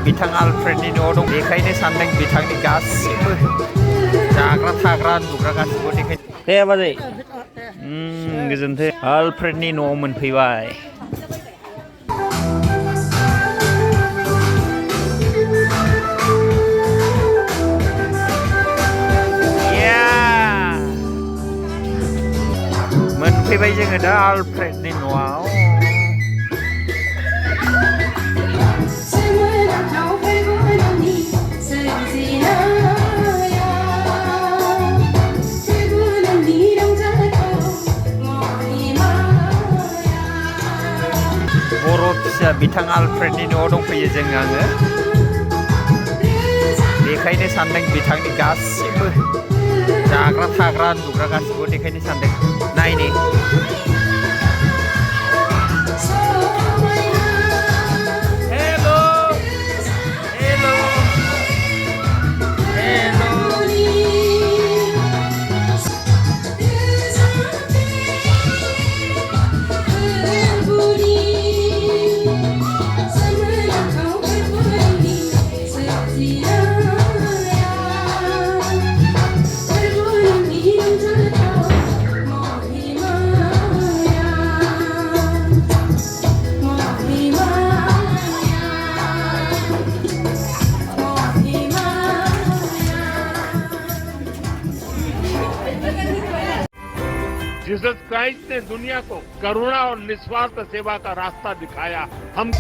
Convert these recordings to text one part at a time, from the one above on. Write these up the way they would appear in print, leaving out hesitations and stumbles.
बिथां आलफ्रेडनि न'आव दं, बेखायनो सानदों बिथांनि गासिबो जाग्रा थाग्रा उन्दुग्रा गासिबो देखाय। दे बाजै, गोजोन्थों। आलफ्रेडनि न'आव मोनफैबाय। मोनफैबाय जोङो दा आलफ्रेडनि न'आव। बर' फिसा बिथां आलफ्रेडनि न'आव दंफैयो आङो, बेखायनो सानदों बिथांनि गासिबो जाग्रा थाग्रा उन्दुग्रा गासिबो देखायनो सानदों। नायनो जीसस क्राइस्ट ने दुनिया को करुणा और निस्वार्थ सेवा का रास्ता दिखाया। हम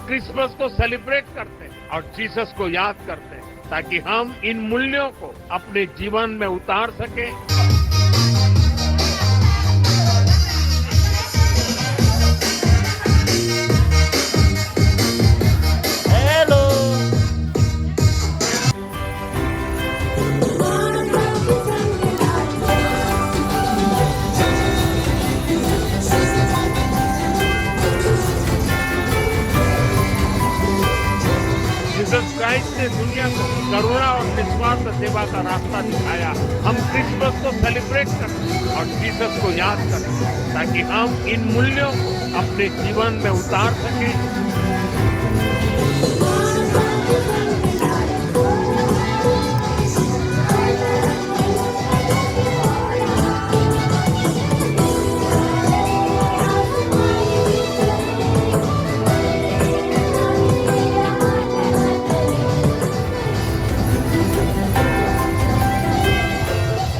क्रिसमस को सेलिब्रेट करते हैं और जीसस को याद करते हैं, ताकि हम इन मूल्यों को अपने जीवन में उतार सकें। जीसस क्राइस्ट ने दुनिया को करुणा और निस्वार्थ सेवा का रास्ता दिखाया। हम क्रिसमस को सेलिब्रेट करते हैं और जीसस को याद करते हैं, ताकि हम इन मूल्यों को अपने जीवन में उतार सकें।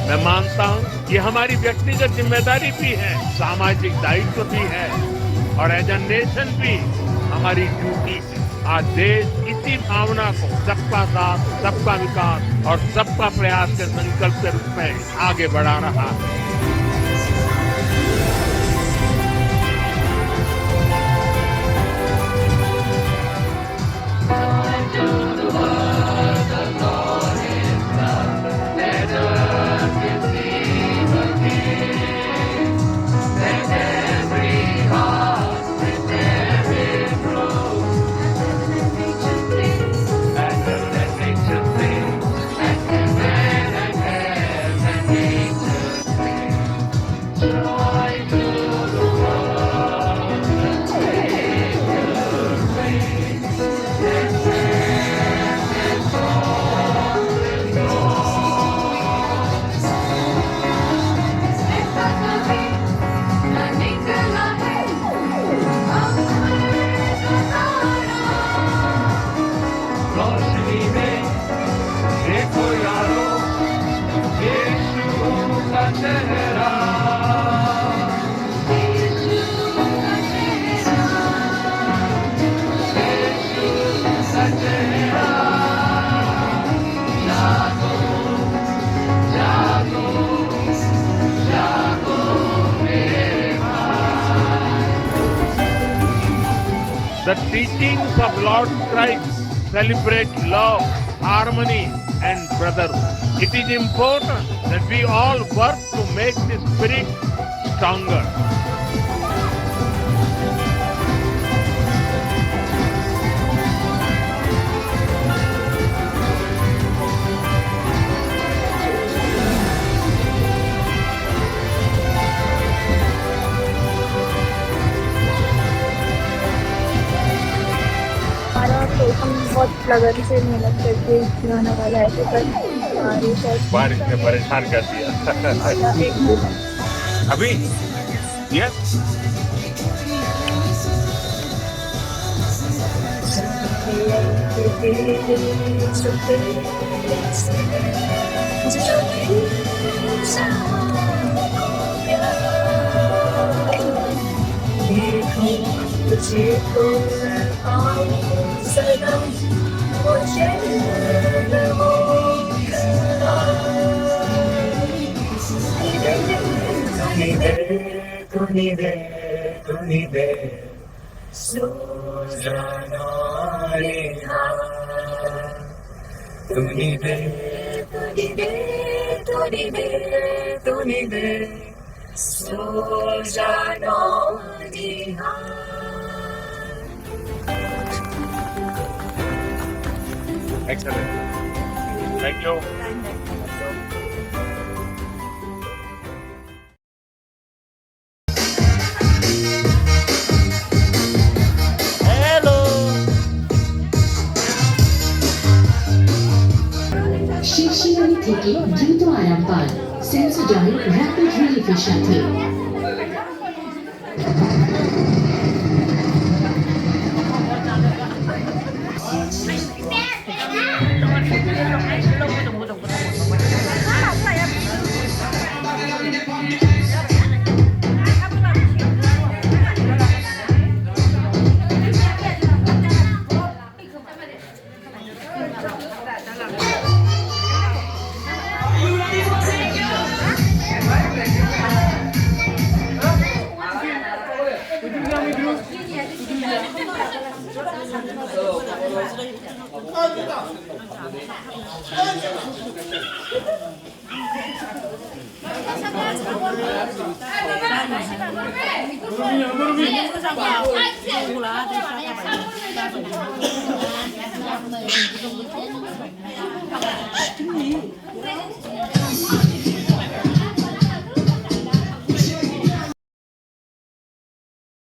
मैं मानता हूं ये हमारी व्यक्तिगत जिम्मेदारी भी है, सामाजिक दायित्व भी है और एज अ नेशन भी हमारी ड्यूटी है। आज देश इसी भावना को सबका साथ, सबका विकास और सबका प्रयास के संकल्प के रूप में आगे बढ़ा रहा है। The teachings of Lord Christ celebrate love, harmony, and brotherhood. It is important that we all work to make this spirit stronger. लगन से मेहनत करके गाना वाला है तो पर बारिश ने परेशान कर दिया एक मिनट अभी ये एक्सेलेंट थैंक यू শিরশিরানি থেকে দ্রুত আরাম পান সেন্সোডাইন র্যাপিড রিলিফের সাথে।